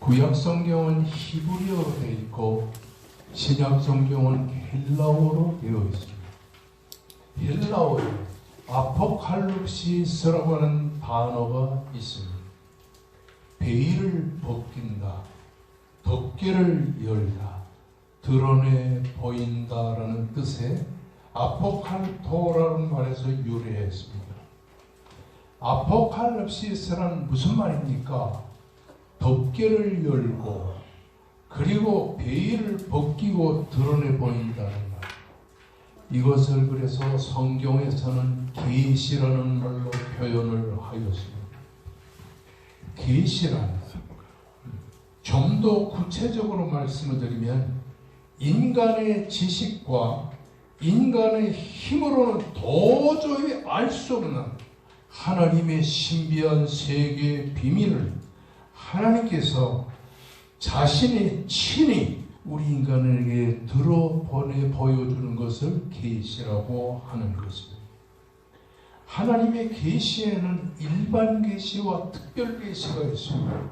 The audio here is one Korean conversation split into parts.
구약 성경은 히브리어로 되어 있고 신약 성경은 헬라어로 되어 있습니다. 헬라어에 아포칼립시스라고 하는 단어가 있습니다. 베일을 벗긴다, 덮개를 열다, 드러내 보인다라는 뜻의 아포칼토라는 말에서 유래했습니다. 아포칼립시스란 무슨 말입니까? 덮개를 열고 그리고 베일을 벗기고 드러내 보인다는 말. 이것을 그래서 성경에서는 계시라는 말로 표현을 하였습니다. 계시란 좀 더 구체적으로 말씀을 드리면 인간의 지식과 인간의 힘으로는 도저히 알 수 없는 하나님의 신비한 세계의 비밀을 하나님께서 자신이 친히 우리 인간에게 들어보내 보여주는 것을 계시라고 하는 것입니다. 하나님의 계시에는 일반 계시와 특별 계시가 있습니다.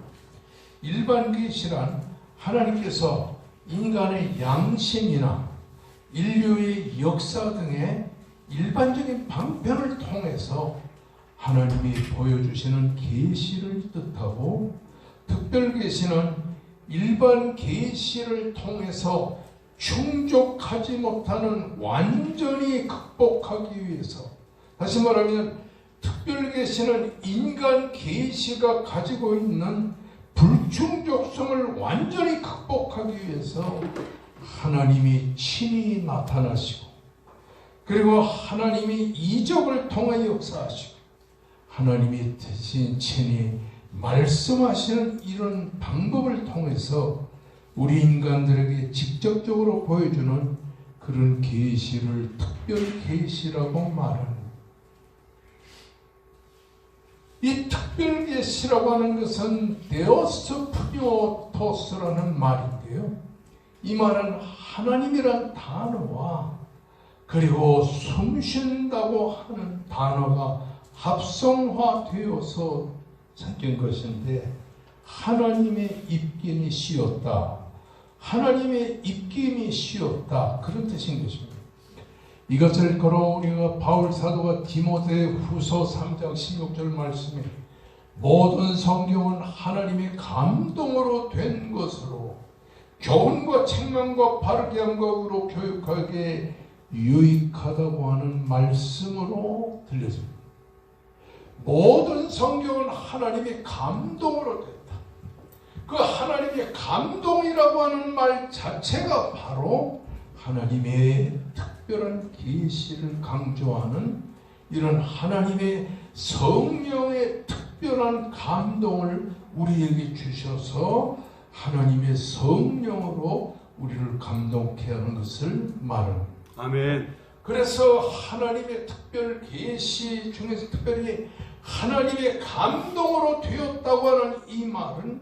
일반 계시란 하나님께서 인간의 양심이나 인류의 역사 등의 일반적인 방편을 통해서 하나님이 보여주시는 계시를 뜻하고, 특별 계시는 일반 계시를 통해서 충족하지 못하는 완전히 극복하기 위해서, 다시 말하면 특별 계시는 인간 계시가 가지고 있는 불충족성을 완전히 극복하기 위해서 하나님이 친히 나타나시고, 그리고 하나님이 이적을 통해 역사하시고, 하나님이 대신 친히 말씀하시는 이런 방법을 통해서 우리 인간들에게 직접적으로 보여주는 그런 계시를 특별 계시라고 말합니다. 이 특별 계시라고 하는 것은 데오스 프리오토스라는 말인데요. 이 말은 하나님이란 단어와 그리고 숨쉰다고 하는 단어가 합성화되어서 생긴 것인데, 하나님의 입김이 씌었다, 하나님의 입김이 씌었다, 그런 뜻인 것입니다. 이것을 걸어 우리가 바울 사도가 디모데 후서 3장 16절 말씀에 모든 성경은 하나님의 감동으로 된 것으로 교훈과 책망과 바르게 함과 의로 교육하기에 유익하다고 하는 말씀으로 들려집니다. 모든 성경은 하나님의 감동으로 됐다. 그 하나님의 감동이라고 하는 말 자체가 바로 하나님의 특별한 계시를 강조하는 이런 하나님의 성령의 특별한 감동을 우리에게 주셔서 하나님의 성령으로 우리를 감동케 하는 것을 말합니다. 아멘. 그래서 하나님의 특별 계시 중에서 특별히 하나님의 감동으로 되었다고 하는 이 말은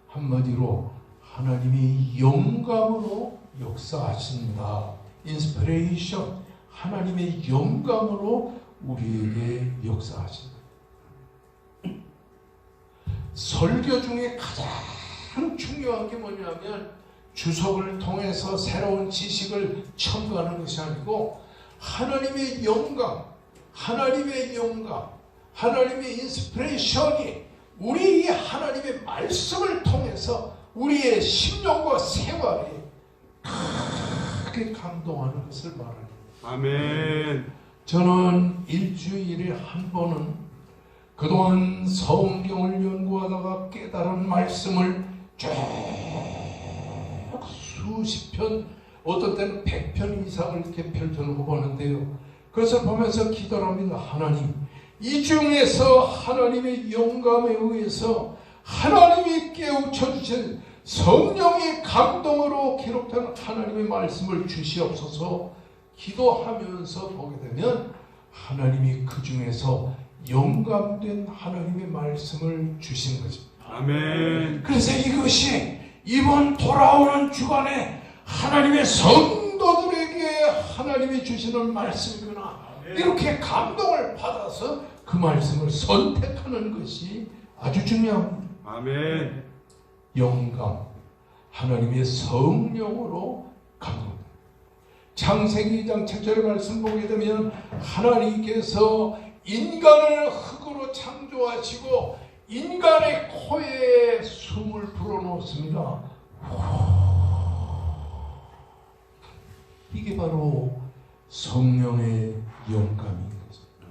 한마디로 하나님의 영감으로 역사하신다. 인스피레이션, 하나님의 영감으로 우리에게 역사하신다. 설교 중에 가장 중요한 게 뭐냐면 주석을 통해서 새로운 지식을 첨가하는 것이 아니고 하나님의 영감, 하나님의 인스피레이션이 우리 하나님의 말씀을 통해서 우리의 심령과 생활에 크게 감동하는 것을 말합니다. 아멘. 저는 일주일에 한 번은 그동안 성경을 연구하다가 깨달은 말씀을 쭉 수십 편, 어떤 때는 100편 이상을 이렇게 펼쳐놓고 보는데요. 그것을 보면서 기도를 합니다. 하나님, 이 중에서 하나님의 영감에 의해서 하나님이 깨우쳐 주신 성령의 감동으로 기록된 하나님의 말씀을 주시옵소서. 기도하면서 보게 되면 하나님이 그 중에서 영감된 하나님의 말씀을 주신 것입니다. 아멘. 그래서 이것이 이번 돌아오는 주간에 하나님의 성도들에게 하나님이 주시는 말씀이구나, 이렇게 감동을 받아서 그 말씀을 선택하는 것이 아주 중요합니다. 아멘. 영감, 하나님의 성령으로 감동됩니다. 창세기 2장 7절의 말씀 보게 되면 하나님께서 인간을 흙으로 창조하시고 인간의 코에 숨을 불어넣습니다. 이게 바로 성령의 영감인 것입니다.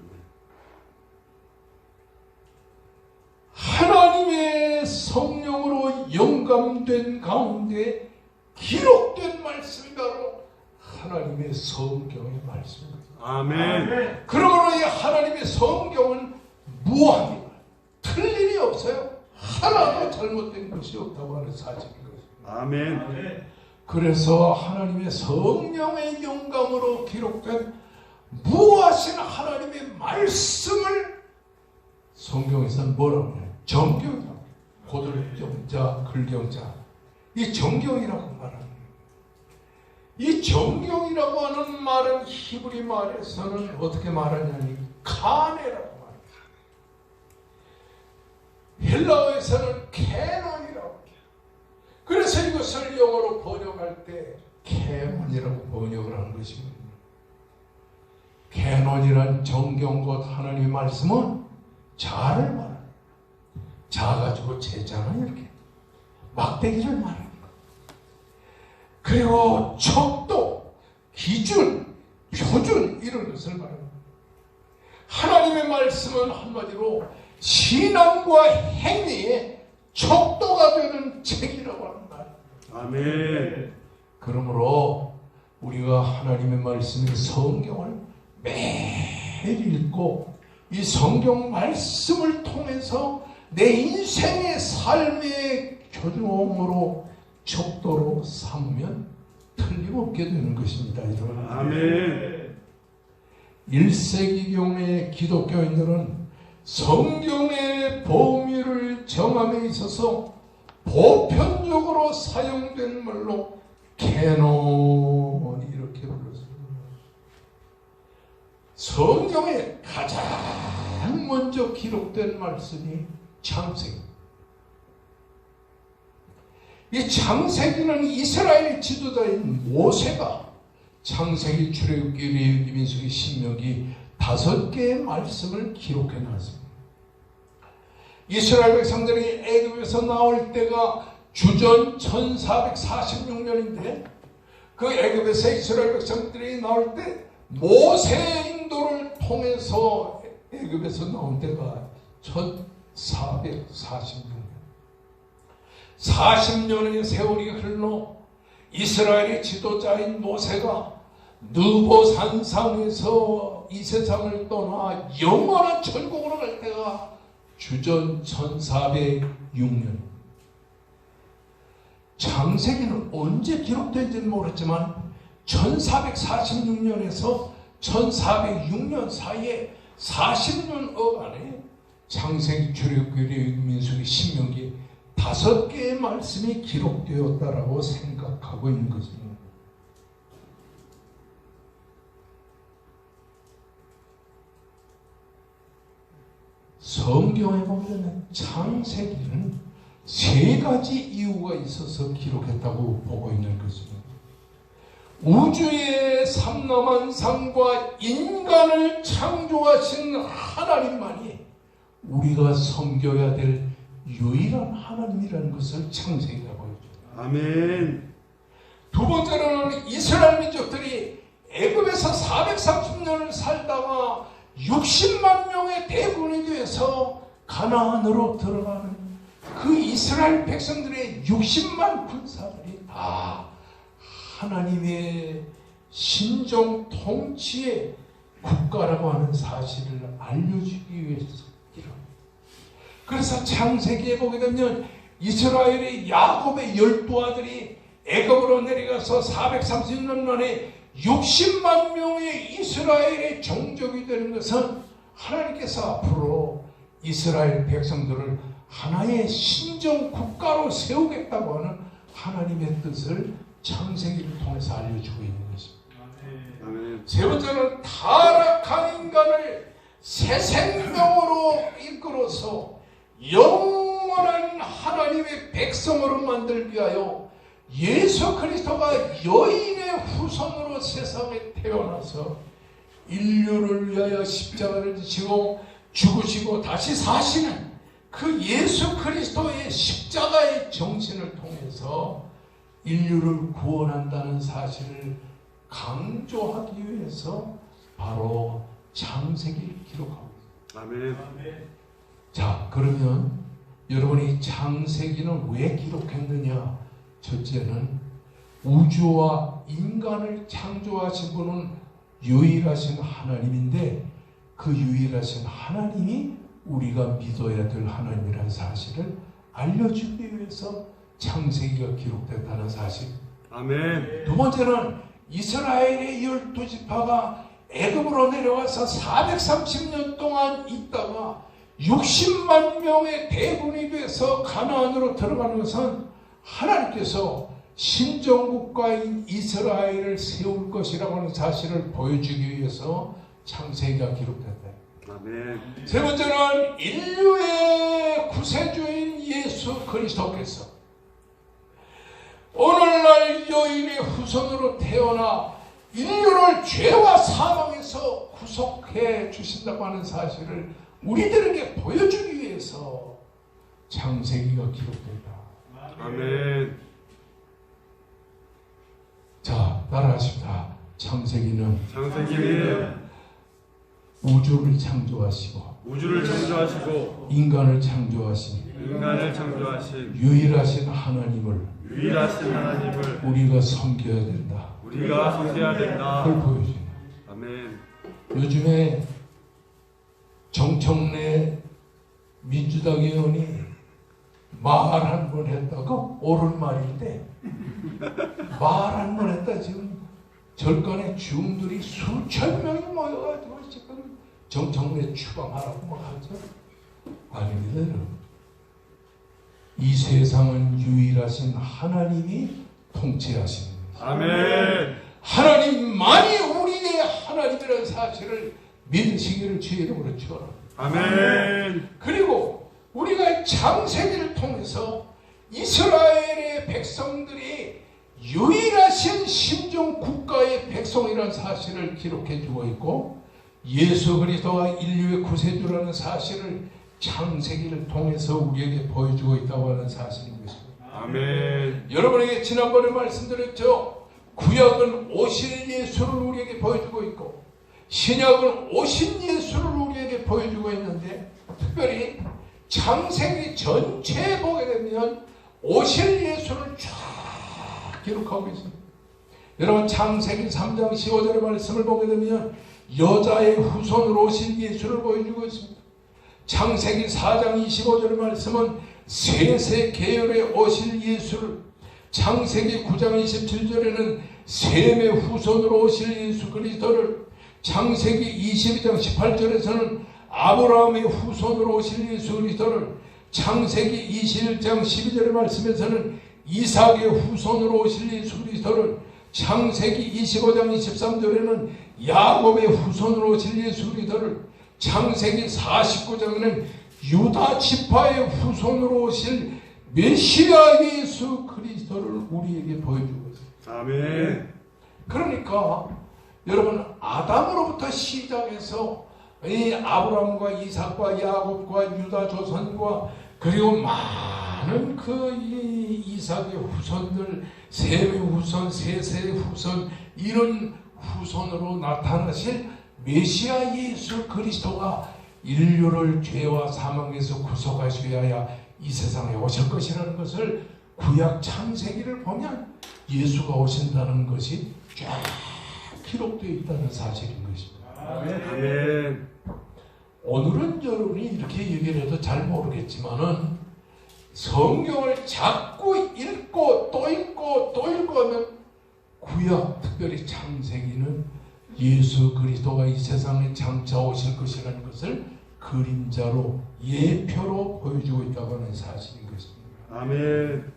하나님의 성령으로 영감된 가운데 기록된 말씀이 바로 하나님의 성경의 말씀입니다. 아멘. 그러므로 이 하나님의 성경은 무한히 틀릴 일이 없어요. 하나도 잘못된 것이 없다고 하는 사실인 것입니다. 아멘. 그래서 하나님의 성령의 영감으로 기록된 무하신 하나님의 말씀을 성경에서는 뭐라고 해요? 정경이라고. 고들정자, 글경자. 이 정경이라고 말합니다. 이 정경이라고 하는 말은 히브리 말에서는 어떻게 말하냐니 카네라고 말합니다. 헬라어에서는 캐논이라고 해요. 그래서 이것을 영어로 번역할 때 캐논이라고 번역을 하는 것입니다. 캐논이란 정경 곧 하나님의 말씀은 자를 말합니다. 자 가지고 제잖아요. 이렇게 막대기를 말합니다. 그리고 척도, 기준, 표준 이런 것을 말합니다. 하나님의 말씀은 한마디로 신앙과 행위의 척도가 되는 책이라고 하는 말입니다. 아멘. 그러므로 우리가 하나님의 말씀인 성경을 매일 읽고 이 성경 말씀을 통해서 내 인생의 삶의 교정으로 척도로 삼으면 틀림없게 되는 것입니다. 여러분. 아멘. 1세기경의 기독교인들은 성경의 범위를 정함에 있어서 보편적으로 사용된 말로 캐논 이렇게 불렀습니다. 성경에 가장 먼저 기록된 말씀이 창세기. 이 창세기는 이스라엘 지도자인 모세가 창세기, 출애굽기, 레위기, 민수기, 신명기 5개의 말씀을 기록해 놨습니다. 이스라엘 백성들이 애굽에서 나올 때가 주전 1446년인데 그 애굽에서 이스라엘 백성들이 나올 때 모세의 인도를 통해서 애굽에서 나온 때가 1446년. 40년의 세월이 흘러 이스라엘의 지도자인 모세가 느보 산상에서 이 세상을 떠나 영원한 천국으로 갈 때가 주전 1406년. 창세기는 언제 기록된지는 모르지만 1446년에서 1406년 사이에 40년 어간에 창세기, 출애굽기, 레위기, 민수기, 신명기 5개의 말씀이 기록되었다라고 생각하고 있는 것입니다. 성경에 보면 창세기는 3가지 이유가 있어서 기록했다고 보고 있는 것입니다. 우주의 삼라만상과 인간을 창조하신 하나님만이 우리가 섬겨야 될 유일한 하나님이라는 것을 창세기가 보여줍니다. 아멘. 두 번째로는 이스라엘 민족들이 애굽에서 430년을 살다가 60만 명의 대군이 되어서 가나안으로 들어가는 그 이스라엘 백성들의 60만 군사들이 다 하나님의 신정 통치의 국가라고 하는 사실을 알려주기 위해서 이런. 그래서 창세기에 보게 되면 이스라엘의 야곱의 12아들이 애굽으로 내려가서 430년 만에 60만 명의 이스라엘의 종족이 되는 것은 하나님께서 앞으로 이스라엘 백성들을 하나의 신정 국가로 세우겠다고 하는 하나님의 뜻을 창세기를 통해서 알려주고 있는 것입니다. 아멘. 세 번째는 타락한 인간을 새 생명으로 이끌어서 영원한 하나님의 백성으로 만들기 위하여 예수 그리스도가 여인의 후손으로 세상에 태어나서 인류를 위하여 십자가를 지시고 죽으시고 다시 사시는 그 예수 그리스도의 십자가의 정신을 통해서 인류를 구원한다는 사실을 강조하기 위해서 바로 창세기를 기록하고 있습니다. 아멘. 자, 그러면 여러분이 창세기는 왜 기록했느냐? 첫째는 우주와 인간을 창조하신 분은 유일하신 하나님인데 그 유일하신 하나님이 우리가 믿어야 될 하나님이라는 사실을 알려주기 위해서 창세기가 기록됐다는 사실. 아멘. 두 번째는 이스라엘의 12지파가 애굽으로 내려와서 430년 동안 있다가 60만 명의 대군이 돼서 가나안으로 들어가는 것은 하나님께서 신정국가인 이스라엘을 세울 것이라고 하는 사실을 보여주기 위해서 창세기가 기록됐다. 아멘. 세 번째는 인류의 구세주인 예수 그리스도께서 오늘날 여인의 후손으로 태어나 인류를 죄와 사망에서 구속해 주신다고 하는 사실을 우리들에게 보여주기 위해서 창세기가 기록된다. 아멘. 자, 따라하십니다. 창세기는 우주를 창조하시고 우주를 창조하시고 인간을 창조하신 유일하신 하나님을 우리가 섬겨야 된다. 그걸 보여줍니다. 아멘. 요즘에 정청래 민주당 의원이 말 한 번 했다고 옳은 말인데 말 한 번 했다 지금 절간에 중들이 수천 명이 모여가지고 지금 정청래 추방하라고 막 하죠. 아닙니다, 여러분. 이 세상은 유일하신 하나님이 통치하시는 것입니다. 아멘. 하나님만이 우리의 하나님이라는 사실을 믿으시기를 주의 이름으로 축원합니다. 아멘. 그리고 우리가 창세기를 통해서 이스라엘의 백성들이 유일하신 신종 국가의 백성이라는 사실을 기록해 주고 있고 예수 그리스도가 인류의 구세주라는 사실을 창세기를 통해서 우리에게 보여주고 있다고 하는 사실인 것입니다. 아멘. 여러분에게 지난번에 말씀드렸죠. 구약은 오실 예수를 우리에게 보여주고 있고 신약은 오신 예수를 우리에게 보여주고 있는데 특별히 창세기 전체에 보게 되면 오실 예수를 쫙 기록하고 있습니다. 여러분 창세기 3장 15절의 말씀을 보게 되면 여자의 후손으로 오신 예수를 보여주고 있습니다. 창세기 4장 25절의 말씀은 셋의 계열에 오실 예수를, 창세기 9장 27절에는 셈의 후손으로 오실 예수 그리스도를, 창세기 22장 18절에서는 아브라함의 후손으로 오실 예수 그리스도를, 창세기 21장 12절의 말씀에서는 이삭의 후손으로 오실 예수 그리스도를, 창세기 25장 23절에는 야곱의 후손으로 오실 예수 그리스도를, 창세기 49장에는 유다 지파의 후손으로 오실 메시아 예수 그리스도를 우리에게 보여주고 있습니다. 아멘. 그러니까 여러분 아담으로부터 시작해서 이 아브라함과 이삭과 야곱과 유다 조선과 그리고 많은 그 이삭의 후손들, 셈의 후손, 셋의 후손, 이런 후손으로 나타나실 메시아 예수 그리스도가 인류를 죄와 사망에서 구속하시기 위하여 이 세상에 오실 것이라는 것을 구약 창세기를 보면 예수가 오신다는 것이 쫙 기록되어 있다는 사실인 것입니다. 아멘. 오늘은 여러분이 이렇게 얘기를 해도 잘 모르겠지만은 성경을 자꾸 읽고 또 읽고 또 읽고 하면 구약 특별히 창세기는 예수 그리스도가 이 세상에 장차 오실 것이라는 것을 그림자로 예표로 보여주고 있다고 하는 사실인 것입니다. 아멘.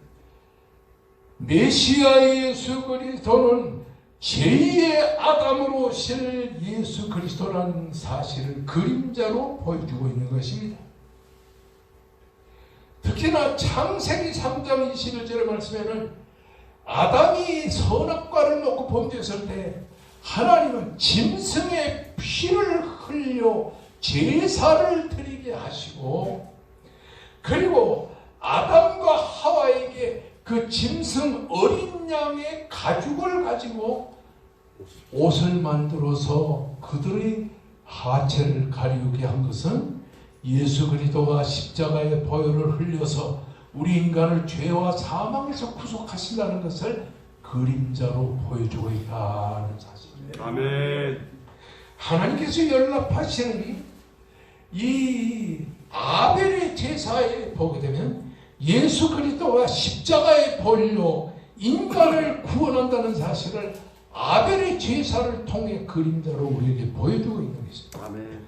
메시아 예수 그리스도는 제2의 아담으로 오실 예수 그리스도라는 사실을 그림자로 보여주고 있는 것입니다. 특히 특히나 창세기 3장 21절의 말씀에는 아담이 선악과를 먹고 범죄했을 때 하나님은 짐승의 피를 흘려 제사를 드리게 하시고, 그리고 아담과 하와에게 그 짐승 어린 양의 가죽을 가지고 옷을 만들어서 그들의 하체를 가리우게 한 것은 예수 그리스도가 십자가의 보혈을 흘려서 우리 인간을 죄와 사망에서 구속하신다는 것을 그림자로 보여주고 있다는 사실입니다. 아멘. 하나님께서 연락하시는 이 아벨의 제사에 보게 되면 예수 그리스도가 십자가의 보혈로 인간을 구원한다는 사실을 아벨의 제사를 통해 그림자로 우리에게 보여주고 있는 것입니다. 아멘.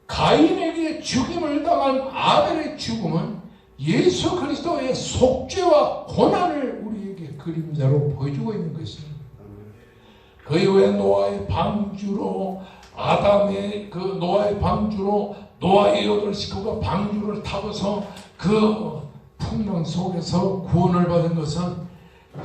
가인에게 죽임을 당한 아벨의 죽음은 예수 그리스도의 속죄와 고난을 우리에게 그림자로 보여주고 있는 것입니다. 그 이후에 노아의 방주로 노아의 8 식구가 방주를 타고서 그 풍랑 속에서 구원을 받은 것은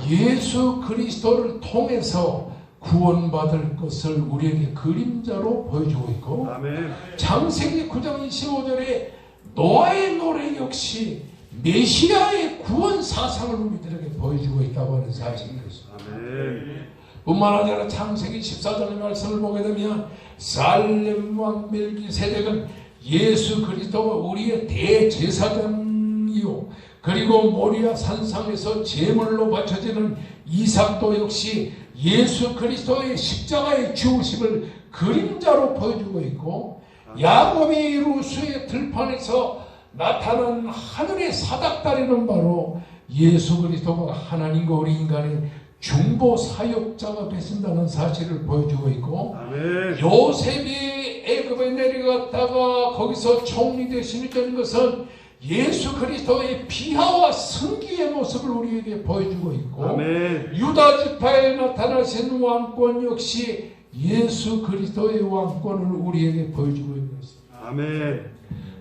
예수 그리스도를 통해서 구원받을 것을 우리에게 그림자로 보여주고 있고, 아멘. 창세기 9장 25절에 노아의 노래 역시 메시아의 구원 사상을 우리들에게 보여주고 있다고 하는 사실인 것입니다. 아멘. 뿐만 아니라 창세기 14절의 말씀을 보게 되면 살렘 왕 멜기세덱은 예수 그리스도가 우리의 대제사장이요, 그리고 모리아 산상에서 제물로 바쳐지는 이삭도 역시 예수 그리스도의 십자가의 죽으심을 그림자로 보여주고 있고, 야곱이 루스의 들판에서 나타난 하늘의 사닥다리는 바로 예수 그리스도가 하나님과 우리 인간의 중보 사역자가 되신다는 사실을 보여주고 있고, 아멘. 요셉이 애굽에 내려갔다가 거기서 총리 되시는 것은 예수 그리스도의 비하와 승기의 모습을 우리에게 보여주고 있고, 아멘. 유다 지파에 나타나신 왕권 역시 예수 그리스도의 왕권을 우리에게 보여주고 있는 것입니다. 아멘.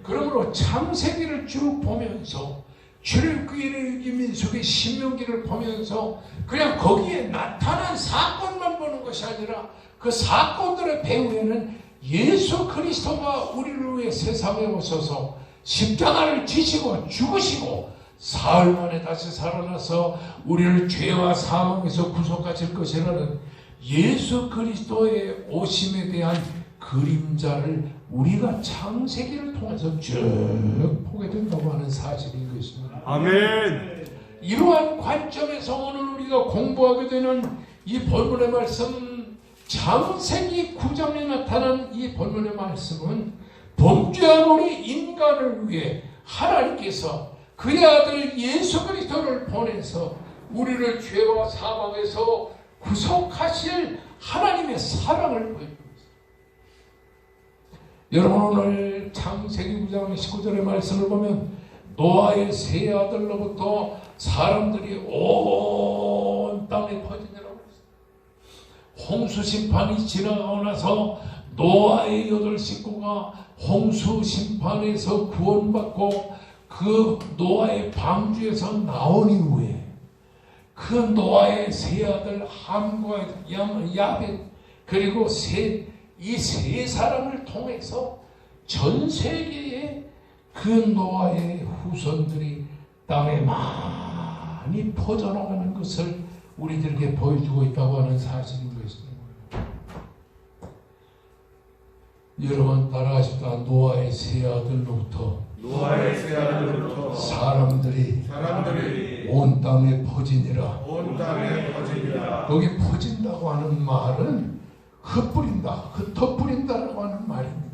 그러므로 창세기를 쭉 보면서 출애굽기의 민수기 신명기를 보면서 그냥 거기에 나타난 사건만 보는 것이 아니라 그 사건들의 배후에는 예수 그리스도가 우리를 위해 세상에 오셔서 십자가를 지시고 죽으시고 사흘 만에 다시 살아나서 우리를 죄와 사망에서 구속하실 것이라는 예수 그리스도의 오심에 대한 그림자를 우리가 창세기를 통해서 쭉 보게 된다고 하는 사실인 것입니다. 아멘. 이러한 관점에서 오늘 우리가 공부하게 되는 이 본문의 말씀, 창세기 9장에 나타난 이 본문의 말씀은 범죄한 우리 인간을 위해 하나님께서 그의 아들 예수 그리스도를 보내서 우리를 죄와 사망에서 구속하실 하나님의 사랑을 보여줍니다. 여러분, 오늘 창세기 9장 19절의 말씀을 보면 노아의 세 아들로부터 사람들이 온 땅에 퍼지느라고 했어요. 홍수 심판이 지나가고 나서 노아의 8 식구가 홍수 심판에서 구원받고 그 노아의 방주에서 나온 이후에 그 노아의 세 아들 함과 야벳 그리고 이 세 사람을 통해서 전 세계에 그 노아의 후손들이 땅에 많이 퍼져나가는 것을 우리들에게 보여주고 있다고 하는 사실인 것입니다. 여러분 따라하십시다. 노아의 세 아들로부터 사람들이 온 땅에 퍼지니라. 여기 퍼진다고 하는 말은 흩뿌린다, 흩어뿌린다라고 하는 말입니다.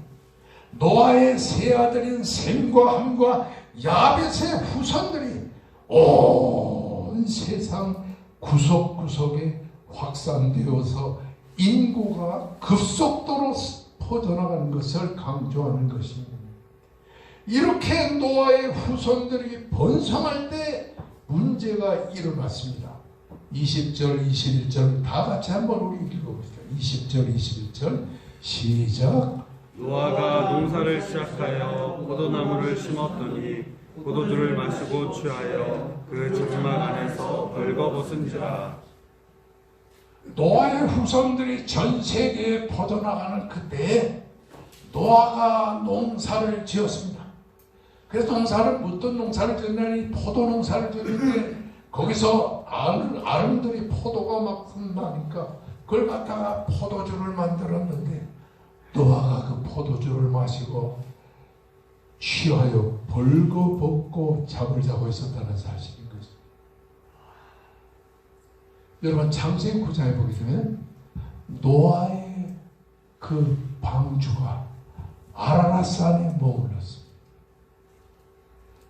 노아의 세 아들인 셈과 함과 야벳의 후손들이 온 세상 구석구석에 확산되어서 인구가 급속도로 퍼져나가는 것을 강조하는 것입니다. 이렇게 노아의 후손들이 번성할 때 문제가 일어났습니다. 20절, 21절 다 같이 한번 우리 읽어봅시다. 20절, 21절 시작. 노아가 농사를 시작하여 포도나무를 심었더니 포도주를 마시고 취하여 그 장막 안에서 벌거벗은지라. 노아의 후손들이 전 세계에 퍼져나가는 그때에 노아가 농사를 지었습니다. 그래서 어떤 농사를 지었냐니 포도 농사를 지었는데 거기서 아름들이 포도가 막 나니까 그걸 갖다가 포도주를 만들었는데 노아가 그 포도주를 마시고 취하여 벌거벗고 잠을 자고 있었다는 사실인 것입니다. 여러분 창세기 9장에 보게 되면 노아의 그 방주가 아라랏산에 머물렀습니다.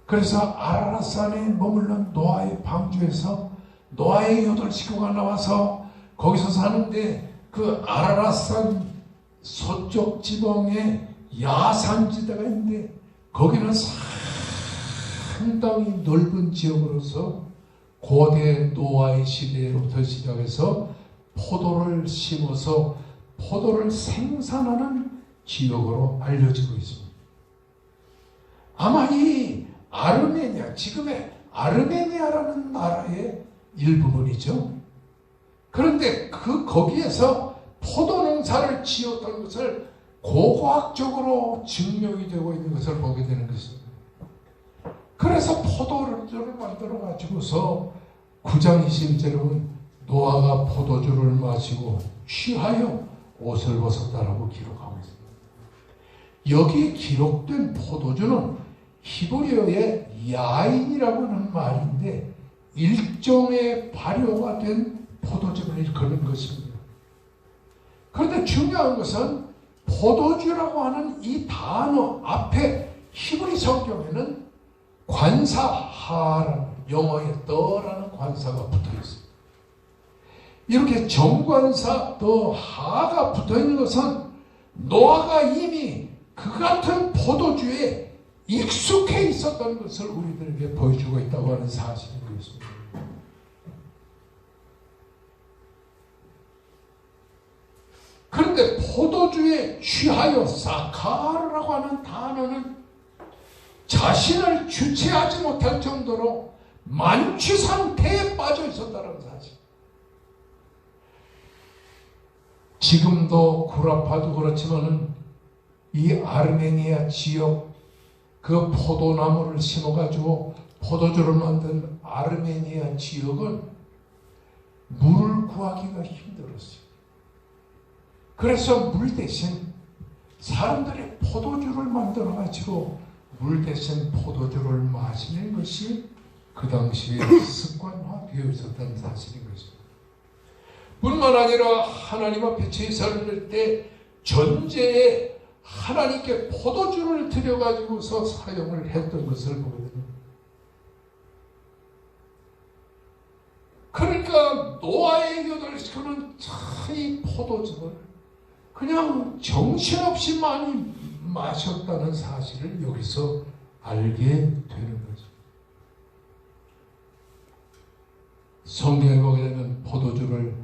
그래서 아라랏산에 머물른 노아의 방주에서 노아의 8 식구가 나와서 거기서 사는데 그 아라랏산 서쪽 지방에 야산지대가 있는데 거기는 상당히 넓은 지역으로서 고대 노아의 시대로부터 시작해서 포도를 심어서 포도를 생산하는 지역으로 알려지고 있습니다. 아마 이 아르메니아, 지금의 아르메니아라는 나라의 일부분이죠. 그런데 거기에서 포도 농사를 지었던 것을 고고학적으로 증명이 되고 있는 것을 보게 되는 것입니다. 그래서 포도주를 만들어 가지고서 9장 20절은 노아가 포도주를 마시고 취하여 옷을 벗었다라고 기록하고 있습니다. 여기 기록된 포도주는 히브리어의 야인이라고 하는 말인데 일종의 발효가 된 포도주를 일컫는 것입니다. 그런데 중요한 것은 포도주라고 하는 이 단어 앞에 히브리 성경에는 관사하라는 영어의 더라는 관사가 붙어 있습니다. 이렇게 정관사 더 하가 붙어 있는 것은 노아가 이미 그 같은 포도주에 익숙해 있었던 것을 우리들에게 보여주고 있다고 하는 사실인 것입니다. 그런데 포도주에 취하여 사카르라고 하는 단어는 자신을 주체하지 못할 정도로 만취 상태에 빠져 있었다는 사실. 지금도 구라파도 그렇지만은 이 아르메니아 지역 그 포도나무를 심어가지고 포도주를 만든 아르메니아 지역은 물을 구하기가 힘들었어요. 그래서 물 대신 사람들이 포도주를 만들어가지고 물 대신 포도주를 마시는 것이 그 당시에 습관화되어 있었다는 사실인 것입니다. 뿐만 아니라 하나님 앞에 제사를 드릴 때 전제에 하나님께 포도주를 드려가지고서 사용을 했던 것을 보게 됩니다. 그러니까 노아의 8 식구는 이 포도주를 그냥 정신없이 많이 마셨다는 사실을 여기서 알게 되는 거죠. 성경에 보게 되면 포도주를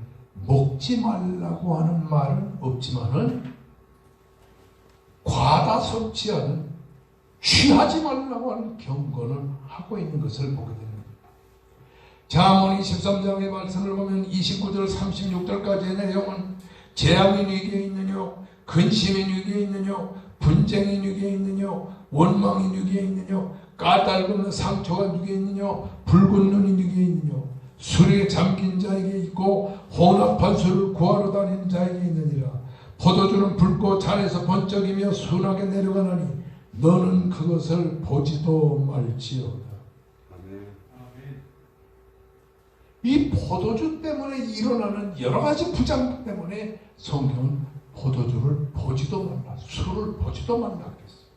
먹지 말라고 하는 말은 없지만은 과다 섭취하는 취하지 말라고 하는 경고는 하고 있는 것을 보게 됩니다. 잠언 23장의 말씀을 보면 29절 36절까지의 내용은 재앙이 네게 있느냐, 근심이 네게 있느냐, 분쟁이 네게 있느냐, 원망이 네게 있느냐, 까닭없는 상처가 네게 있느냐, 붉은 눈이 네게 있느냐, 술에 잠긴 자에게 있고 혼합한 술을 구하러 다니는 자에게 있느니라. 포도주는 붉고 잔에서 번쩍이며 순하게 내려가나니 너는 그것을 보지도 말지어다. 이 포도주 때문에 일어나는 여러 가지 부작 때문에 성경은 포도주를 보지도 말라, 술을 보지도 말라 그랬어요.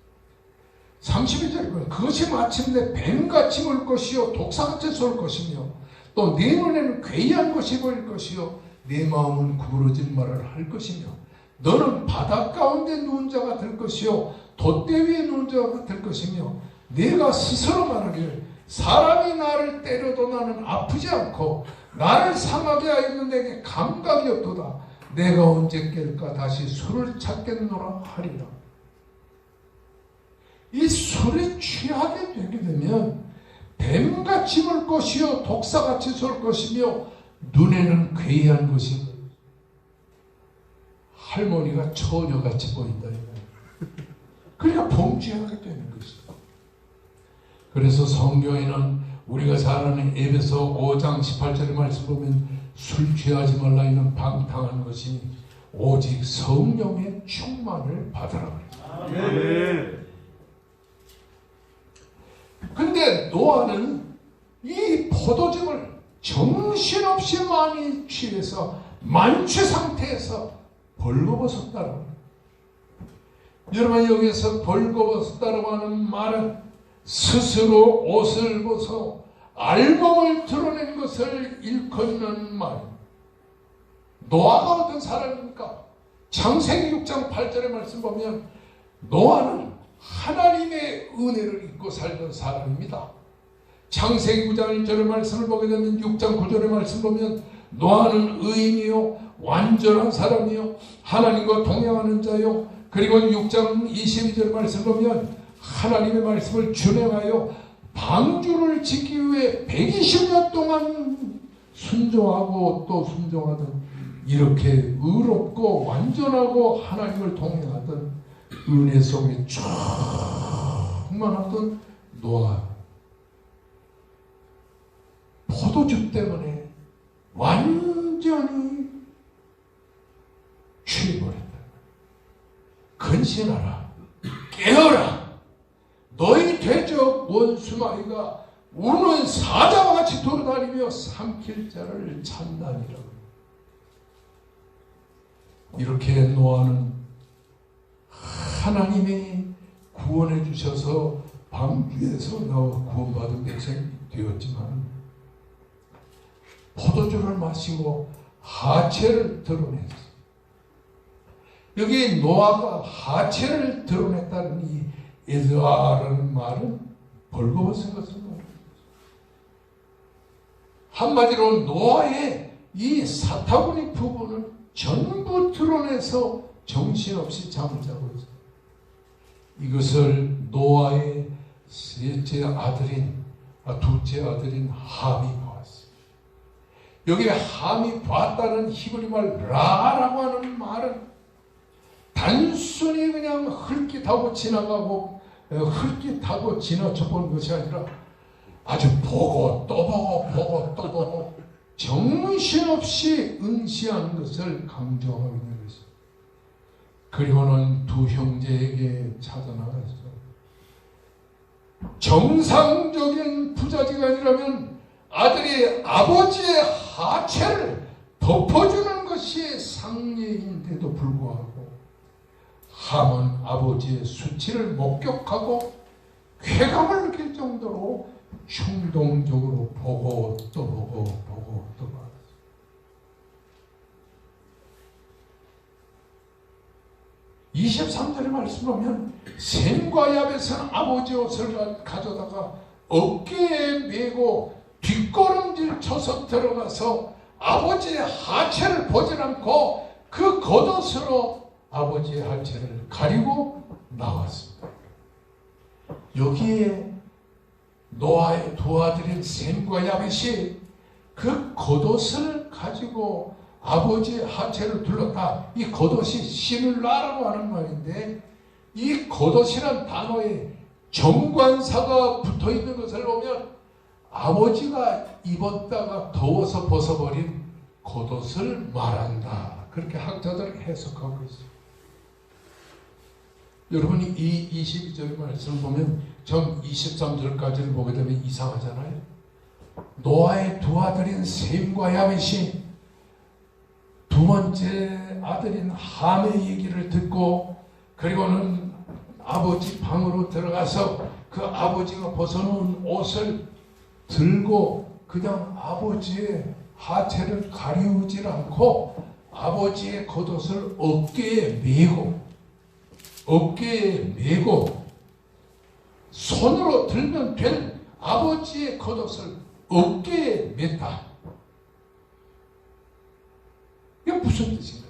32절에 보면 그것이 마침내 뱀같이 물 것이요 독사같이 쏠 것이며 또 네 눈에는 괴이한 것이 보일 것이요 네 마음은 구부러진 말을 할 것이며 너는 바닷 가운데 누운 자가 될 것이요 돛대 위에 누운 자가 될 것이며 네가 스스로 말하기를 사람이 나를 때려도 나는 아프지 않고 나를 상하게 하여도 내게 감각이 없도다. 내가 언제 깰까 다시 술을 찾겠노라 하리라. 이 술에 취하게 되게 되면 뱀같이 물 것이요 독사같이 쏠 것이며 눈에는 괴이한 것이 할머니가 처녀같이 보인다. 그러니까 범죄하게 되는 것이다. 그래서 성경에는 우리가 잘 아는 에베소 5장 18절의 말씀 보면 술 취하지 말라 이는 방탕한 것이 오직 성령의 충만을 받으라 그래요. 아멘. 근데 노아는 이 포도즙을 정신없이 많이 취해서 만취 상태에서 벌거벗었다는 거예요. 여러분 여기서 벌거벗었다고 하는 말은 스스로 옷을 벗어 알몸을 드러낸 것을 일컫는 말입니다. 노아가 어떤 사람입니까? 창세기 6장 8절의 말씀 보면 노아는 하나님의 은혜를 입고 살던 사람입니다. 창세기 9장 1절의 말씀을 보게 되면 6장 9절의 말씀 보면 노아는 의인이요 완전한 사람이요 하나님과 동행하는 자요. 그리고 6장 22절 말씀 보면 하나님의 말씀을 준행하여 방주를 짓기 위해 120년 동안 순종하고 또 순종하던 이렇게 의롭고 완전하고 하나님을 동행하던 은혜 속에 충만하던 노아. 포도주 때문에 완전히 취해버렸다. 근신하라. 깨어라. 너희 대적 원수마귀가 우는 사자와 같이 돌아다니며 삼킬 자를 찾나니라. 이렇게 노아는 하나님이 구원해 주셔서 방주에서 나와 구원받은 백성이 되었지만 포도주를 마시고 하체를 드러냈어요. 여기 노아가 하체를 드러냈다는 이 에드아라는 말은 벌거벗은 것을 말합니다. 한마디로 노아의 이 사타구니 부분을 전부 드러내서 정신없이 잠을 자고 있어요. 이것을 노아의 둘째 아들인 함이 보았어요. 여기 함이 봤다는 히브리 말 라라고 하는 말은 단순히 그냥 흘깃하고 지나가고 흘깃하고 지나쳐 보는 것이 아니라 아주 보고 또 보고 보고 또 보고 정신없이 응시하는 것을 강조하고 있는 것입니다. 그리고는 두 형제에게 찾아나가서 정상적인 부자지가 아니라면 아들이 아버지의 하체를 덮어주는 것이 상례인데도 불구하고 함은 아버지의 수치를 목격하고 쾌감을 느낄 정도로 충동적으로 보고 또 보고 보고 또 보고. 23절의 말씀 보면 셈과 야벳은 아버지 옷을 가져다가 어깨에 메고 뒷걸음질 쳐서 들어가서 아버지의 하체를 보지 않고 그 겉옷으로 아버지의 하체를 가리고 나왔습니다. 여기에 노아의 두 아들인 셈과 야벳이 그 겉옷을 가지고 아버지의 하체를 둘렀다. 이 겉옷이 시눌라라고 하는 말인데 이 겉옷이란 단어에 정관사가 붙어있는 것을 보면 아버지가 입었다가 더워서 벗어버린 겉옷을 말한다. 그렇게 학자들은 해석하고 있어요. 여러분이 이 22절 말씀을 보면 전 23절까지를 보게 되면 이상하잖아요. 노아의 두 아들인 셈과 야벳이 두 번째 아들인 함의 얘기를 듣고 그리고는 아버지 방으로 들어가서 그 아버지가 벗어놓은 옷을 들고 그냥 아버지의 하체를 가리우질 않고 아버지의 겉옷을 어깨에 메고 손으로 들면 될 아버지의 겉옷을 어깨에 맸다. 이게 무슨 뜻인가?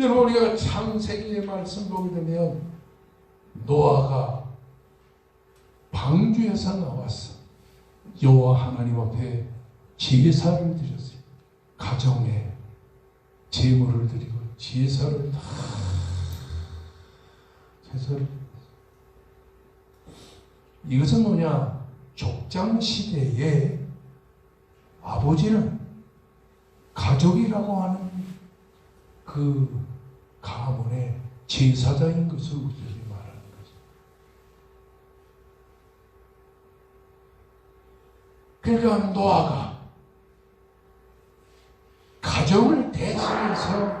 여러분, 우리가 창세기의 말씀 보게 되면 노아가 방주에서 나왔어. 여호와 하나님 앞에 제사를 드렸어요. 가정에 제물을 드리고 제사를 이것은 뭐냐? 족장 시대에 아버지는 가족이라고 하는 그 가문의 제사장인 것을 우리에게 말하는 거죠. 그러니까 노아가 가정을 대신해서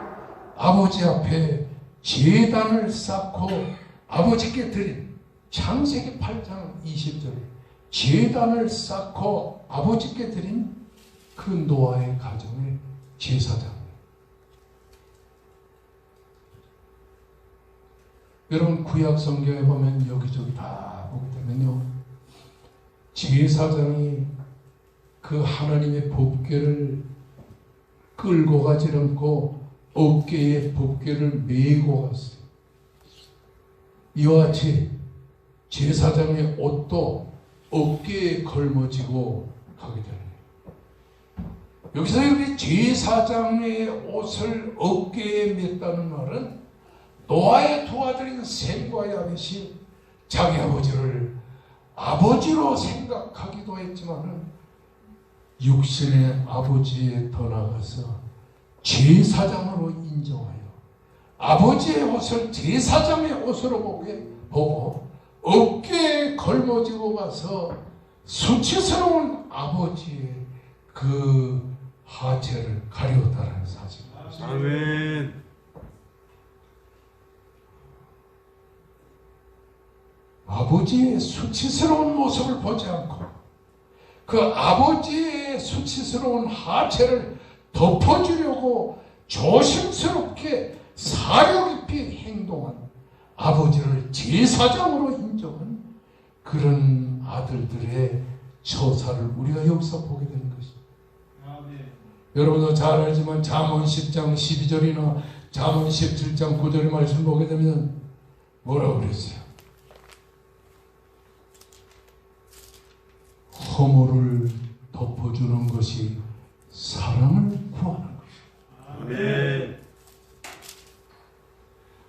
아버지 앞에 제단을 쌓고 아버지께 드린, 창세기 8장 20절에 제단을 쌓고 아버지께 드린 그 노아의 가정의 제사장. 여러분, 구약 성경에 보면 여기저기 다 보게 되면요, 제사장이 그 하나님의 법궤를 끌고 가지 않고 어깨에 법궤를 메고 갔어요. 이와 같이 제사장의 옷도 어깨에 걸머지고 가게 되는 거예요. 여기서 이렇게 제사장의 옷을 어깨에 맸다는 말은 노아의 두 아들인 셈과 야벳이 자기 아버지를 아버지로 생각하기도 했지만은 육신의 아버지에 더 나가서 제사장으로 인정하여 아버지의 옷을 제사장의 옷으로 보고 어깨에 걸머지고 가서 수치스러운 아버지의 그 하체를 가리웠다는 사실입니다. 아멘. 아버지의 수치스러운 모습을 보지 않고 그 아버지의 수치스러운 하체를 덮어주려고 조심스럽게 사려 깊이 행동한 아버지를 제사장으로 인정한 그런 아들들의 처사를 우리가 여기서 보게 되는 것입니다. 여러분도 잘 알지만 잠언 10장 12절이나 잠언 17장 9절의 말씀 보게 되면 뭐라고 그랬어요? 허물을 덮어주는 것이 사랑을 구하는 것입니다. 아멘.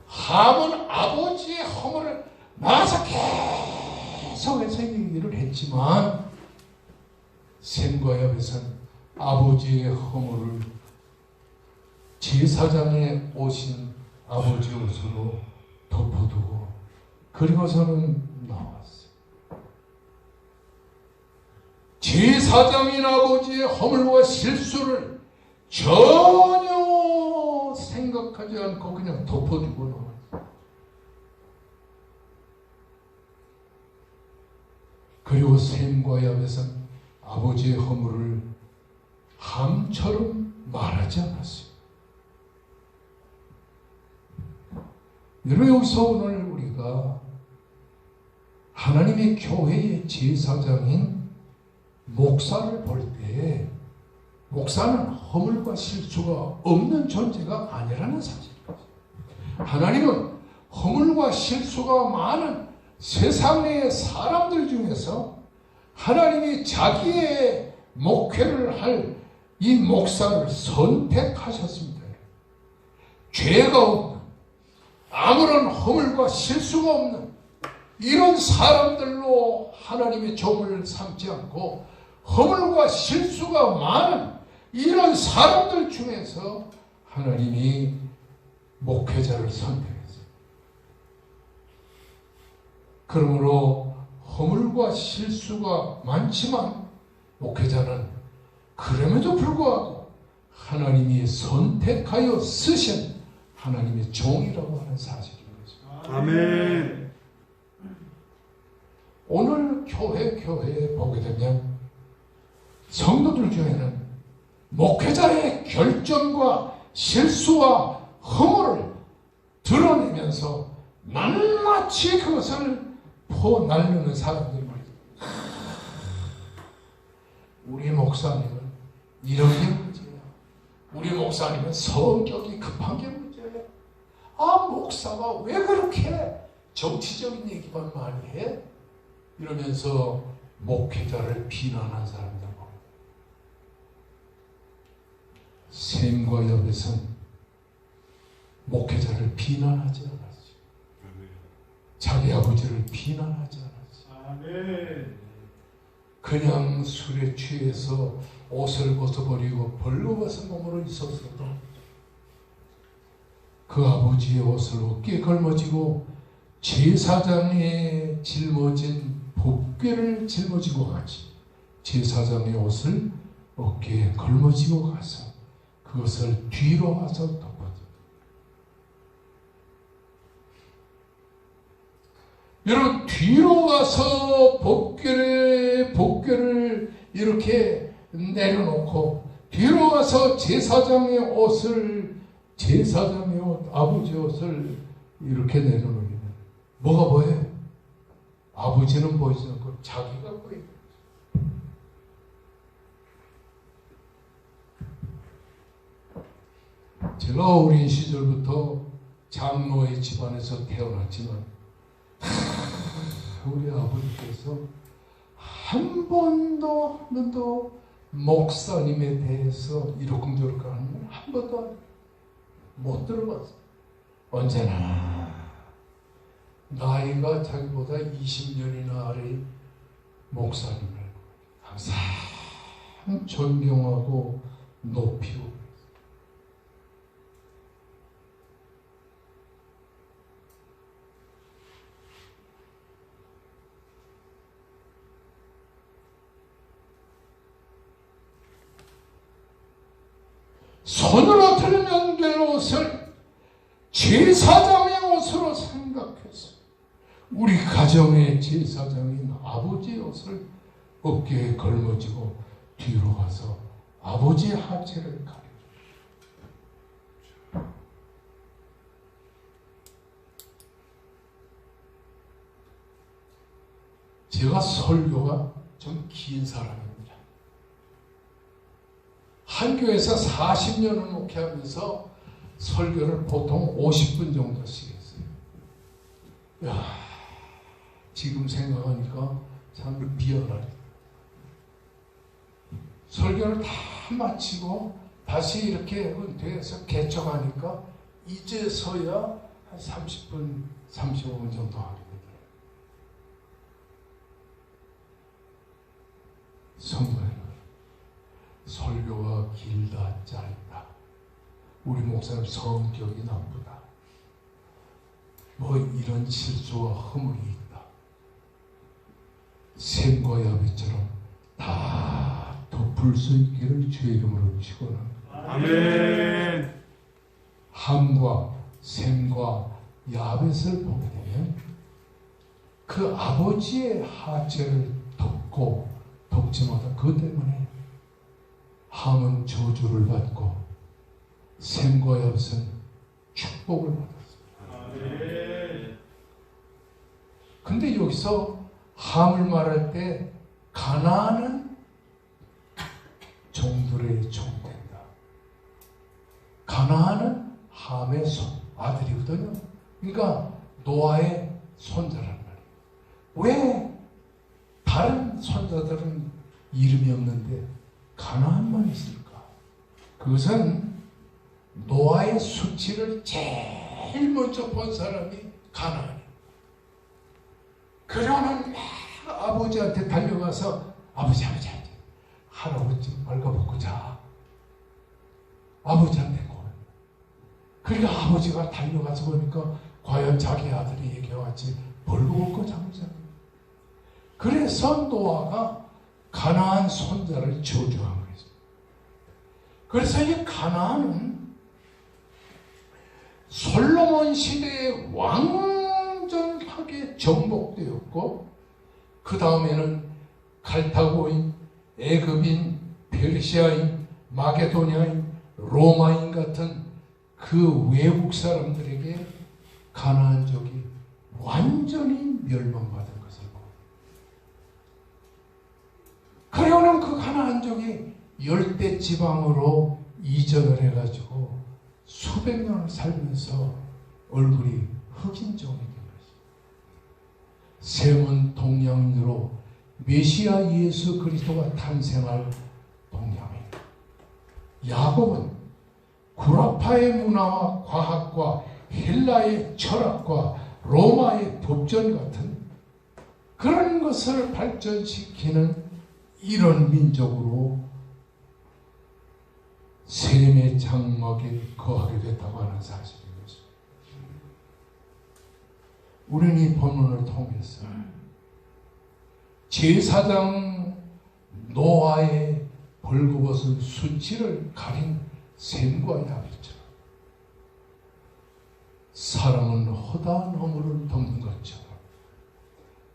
함은 아버지의 허물을 나서 계속해서 얘기를 했지만 셈과 야벳은 아버지의 허물을 제사장의 옷인 아버지 옷으로 덮어두고 그리고서는 나왔어요. 제사장인 아버지의 허물과 실수를 전혀 생각하지 않고 그냥 덮어주고 나왔어요. 그리고 셈과 야벳은 아버지의 허물을 함처럼 말하지 않았어요. 여러분, 여기서 오늘 우리가 하나님의 교회의 제사장인 목사를 볼 때 목사는 허물과 실수가 없는 존재가 아니라는 사실입니다. 하나님은 허물과 실수가 많은 세상의 사람들 중에서 하나님이 자기의 목회를 할 이 목사를 선택하셨습니다. 죄가 없는, 아무런 허물과 실수가 없는 이런 사람들로 하나님의 종을 삼지 않고 허물과 실수가 많은 이런 사람들 중에서 하나님이 목회자를 선택했어요. 그러므로 허물과 실수가 많지만 목회자는 그럼에도 불구하고 하나님이 선택하여 쓰신 하나님의 종이라고 하는 사실인 거죠. 아멘. 오늘 교회에 보게 되면 성도들 중에는 목회자의 결정과 실수와 허물을 드러내면서 낱낱이 그것을 퍼날르는 사람들이 말이죠. 우리 목사님은 이런 게 문제야. 우리 목사님은 성격이 급한 게 문제야. 아, 목사가 왜 그렇게 정치적인 얘기만 많이 해? 이러면서 목회자를 비난한 사람들 보고, 샘과 엽에서는 목회자를 비난하지 않았지. 자기 아버지를 비난하지 않았지. 아멘. 그냥 술에 취해서 옷을 벗어버리고 벌거벗은 몸으로 있었어도 그 아버지의 옷을 어깨에 걸머지고 제사장에 짊어진 복궤를 짊어지고 가지, 제사장의 옷을 어깨에 걸머지고 가서 그것을 뒤로 와서 덮어줘. 여러분, 뒤로 와서 복궤를 이렇게 내려놓고 뒤로 와서 제사장의 옷을, 제사장의 옷, 아버지 옷을 이렇게 내려놓으면 뭐가 보여요? 아버지는 보이지 않고 자기가 보여요. 제가 어린 시절부터 장로의 집안에서 태어났지만 우리 아버지께서 한 번도 목사님에 대해서 이러쿵저러쿵 하는 건 한 번도 못 들어봤어요. 언제나 나이가 자기보다 20년이나 아래의 목사님을 항상 존경하고 높이고, 손으로 들면 될 옷을 제사장의 옷으로 생각해서 우리 가정의 제사장인 아버지의 옷을 어깨에 걸머지고 뒤로 가서 아버지의 하체를 가려. 제가 설교가 좀 긴 사람입니다. 한 교회에서 40년을 목회하면서 설교를 보통 50분 정도씩 했어요. 야, 지금 생각하니까 참 미안하네. 설교를 다 마치고 다시 이렇게 은퇴해서 개척하니까 이제서야 한 30분, 35분 정도 하게 되더라고요. 성도님, 설교가 길다 짧다, 우리 목사님 성격이 나쁘다, 뭐 이런 실수와 허물이 있다, 샘과 야베처럼 다 덮을 수 있기를 주의 이름으로 축원합니다. 아멘. 함과 샘과 야벳을 보게 되면 그 아버지의 하체를 덮지 못한 그것 때문에 함은 저주를 받고 샘과 야벳은 축복을 받았습니다. 근데 여기서 함을 말할 때 가나안은 종들의 종된다. 가나안은 함의 아들이거든요. 그러니까 노아의 손자란 말이에요. 왜 다른 손자들은 이름이 없는데 가나안만 있을까? 그것은 노아의 수치를 제일 먼저 본 사람이 가나안이에요. 그러면 막 아버지한테 달려가서 아버지 할아버지 벌거벗고 자. 아버지한테 고. 그러니까 아버지가 달려가서 보니까 과연 자기 아들이 얘기해왔지 벌거벗고 자고 자. 그래서 노아가 가나안 손자를 저주한 거예요. 그래서 이 가나안은 솔로몬 시대에 완전하게 정복되었고, 그 다음에는 갈타고인, 애굽인, 페르시아인, 마게도니아인, 로마인 같은 그 외국 사람들에게 가나안족이 완전히 멸망받은 것을 보고, 그러고는 그 가나안족이 열대 지방으로 이전을 해가지고 수백 년을 살면서 얼굴이 흑인 종이 된 것입니다. 셈은 동양인으로 메시아 예수 그리스도가 탄생할 동양인. 야곱은 구라파의 문화와 과학과 헬라의 철학과 로마의 법전 같은 그런 것을 발전시키는 이런 민족으로 셈의 장막에 거하게 됐다고 하는 사실인 것입니다. 우리는 이 본문을 통해서 제사장 노아의 벌거벗은 수치를 가린 셈과 야벳처럼 사람은 허다한 허물을 덮는 것처럼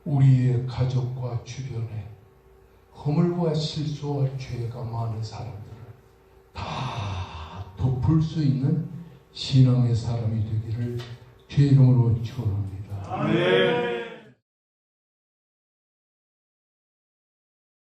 우리의 가족과 주변에 허물과 실수와 죄가 많은 사람들을 다 덮을 수 있는 신앙의 사람이 되기를 주의 이름으로 축원합니다. 아멘.